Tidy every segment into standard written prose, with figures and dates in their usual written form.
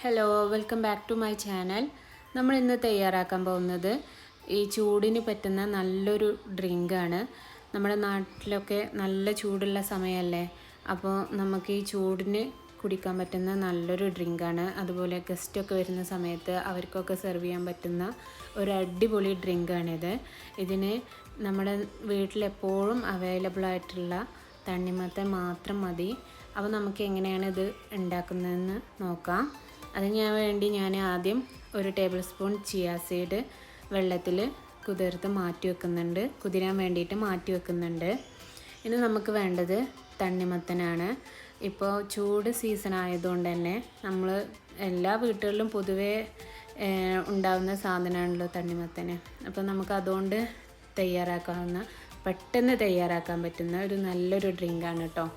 Hello welcome back to my channel. നമ്മൾ ഇന്ന് തയ്യാറാക്കാൻ പോകുന്നത് ഈ ചൂടിന് പറ്റുന്ന നല്ലൊരു ഡ്രിങ്കാണ്. നമ്മുടെ നാട്ടിലൊക്കെ നല്ല ചൂടുള്ള സമയമല്ലേ, അപ്പോൾ നമുക്ക് ഈ ചൂടിന് കുടിക്കാൻ പറ്റുന്ന നല്ലൊരു ഡ്രിങ്കാണ്. അതുപോലെ ഗസ്റ്റൊക്കെ വരുന്ന സമയത്ത് അവർക്കൊക്കെ സെർവ് ചെയ്യാൻ പറ്റുന്ന ഒരു അടിപൊളി ഡ്രിങ്കാണിത്. ഇതിന് നമ്മുടെ വീട്ടിലെപ്പോഴും അവൈലബിൾ ആയിട്ടുള്ള തണ്ണിമത്തൻ മാത്രം മതി. അപ്പോൾ നമുക്ക് എങ്ങനെയാണ് ഇത് ഉണ്ടാക്കുന്നതെന്ന് നോക്കാം. അതിന് ഞാൻ ആദ്യം ഒരു ടേബിൾ സ്പൂൺ ചിയാ സീഡ് വെള്ളത്തിൽ കുതിർത്ത് കുതിരാൻ വേണ്ടിയിട്ട് മാറ്റി വെക്കുന്നുണ്ട്. ഇനി നമുക്ക് വേണ്ടത് തണ്ണിമത്തനാണ്. ഇപ്പോൾ ചൂട് സീസൺ ആയതുകൊണ്ട് തന്നെ നമ്മൾ എല്ലാ വീട്ടുകളിലും പൊതുവേ ഉണ്ടാകുന്ന സാധനമാണല്ലോ തണ്ണിമത്തന്. അപ്പോൾ നമുക്ക് അതുകൊണ്ട് പെട്ടെന്ന് തയ്യാറാക്കാൻ പറ്റുന്ന ഒരു നല്ലൊരു ഡ്രിങ്കാണ് കേട്ടോ.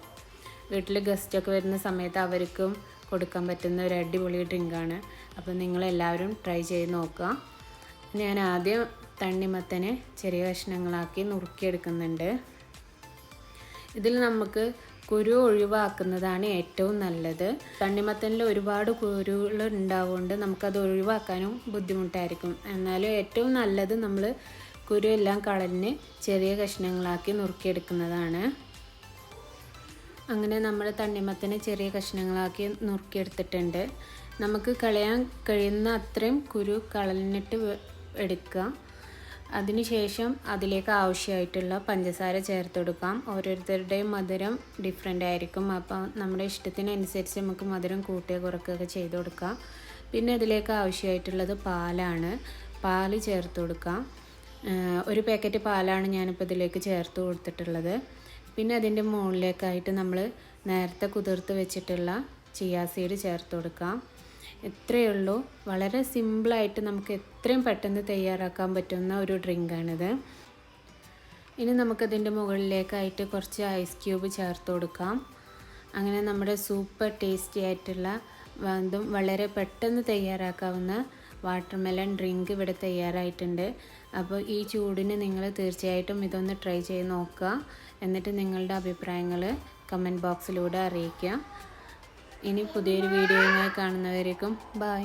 വീട്ടിൽ ഗസ്റ്റൊക്കെ വരുന്ന സമയത്ത് അവർക്കും കൊടുക്കാൻ പറ്റുന്ന ഒരു അടിപൊളി ഡ്രിങ്കാണ്. അപ്പോൾ നിങ്ങളെല്ലാവരും ട്രൈ ചെയ്ത് നോക്കുക. ഞാൻ ആദ്യം തണ്ണിമത്തനെ ചെറിയ കഷ്ണങ്ങളാക്കി നുറുക്കിയെടുക്കുന്നുണ്ട്. ഇതിൽ നമുക്ക് കുരു ഒഴിവാക്കുന്നതാണ് ഏറ്റവും നല്ലത്. തണ്ണിമത്തനിൽ ഒരുപാട് കുരുകൾ ഉണ്ടാവുകൊണ്ട് നമുക്കത് ഒഴിവാക്കാനും ബുദ്ധിമുട്ടായിരിക്കും. എന്നാലും ഏറ്റവും നല്ലത് നമ്മൾ കുരു എല്ലാം കളഞ്ഞ് ചെറിയ കഷ്ണങ്ങളാക്കി നുറുക്കിയെടുക്കുന്നതാണ്. അങ്ങനെ നമ്മൾ തണ്ണിമത്തനെ ചെറിയ കഷ്ണങ്ങളാക്കി നുറുക്കിയെടുത്തിട്ടുണ്ട്. നമുക്ക് കളയാൻ കഴിയുന്ന അത്രയും കുരു കളഞ്ഞിട്ട് എടുക്കുക. അതിനുശേഷം അതിലേക്ക് ആവശ്യമായിട്ടുള്ള പഞ്ചസാര ചേർത്ത് കൊടുക്കാം. ഓരോരുത്തരുടെയും മധുരം ഡിഫറെൻ്റ് ആയിരിക്കും. അപ്പോൾ നമ്മുടെ ഇഷ്ടത്തിനനുസരിച്ച് നമുക്ക് മധുരം കൂട്ടുക കുറയ്ക്കുകയൊക്കെ ചെയ്ത് കൊടുക്കാം. പിന്നെ അതിലേക്ക് ആവശ്യമായിട്ടുള്ളത് പാലാണ്. പാല് ചേർത്ത് കൊടുക്കാം. ഒരു പാക്കറ്റ് പാലാണ് ഞാനിപ്പോൾ ഇതിലേക്ക് ചേർത്ത് കൊടുത്തിട്ടുള്ളത്. പിന്നെ അതിൻ്റെ മുകളിലേക്കായിട്ട് നമ്മൾ നേരത്തെ കുതിർത്ത് വെച്ചിട്ടുള്ള ചിയാ സീഡ് ചേർത്ത് കൊടുക്കാം. ഇത്രയേ ഉള്ളൂ. വളരെ സിമ്പിളായിട്ട് നമുക്ക് എത്രയും പെട്ടെന്ന് തയ്യാറാക്കാൻ പറ്റുന്ന ഒരു ഡ്രിങ്കാണിത്. ഇനി നമുക്കതിൻ്റെ മുകളിലേക്കായിട്ട് കുറച്ച് ഐസ് ക്യൂബ് ചേർത്ത് കൊടുക്കാം. അങ്ങനെ നമ്മുടെ സൂപ്പർ ടേസ്റ്റി ആയിട്ടുള്ള വളരെ പെട്ടെന്ന് തയ്യാറാക്കാവുന്ന വാട്ടർമെലൺ ഡ്രിങ്ക് ഇവിടെ തയ്യാറായിട്ടുണ്ട്. അപ്പോൾ ഈ ചൂടിന് നിങ്ങൾ തീർച്ചയായിട്ടും ഇതൊന്ന് ട്രൈ ചെയ്ത് നോക്കുക. എന്നിട്ട് നിങ്ങളുടെ അഭിപ്രായങ്ങൾ കമൻറ്റ് ബോക്സിലൂടെ അറിയിക്കുക. ഇനി പുതിയൊരു വീഡിയോയുമായി കാണുന്നവരേക്കും ബൈ.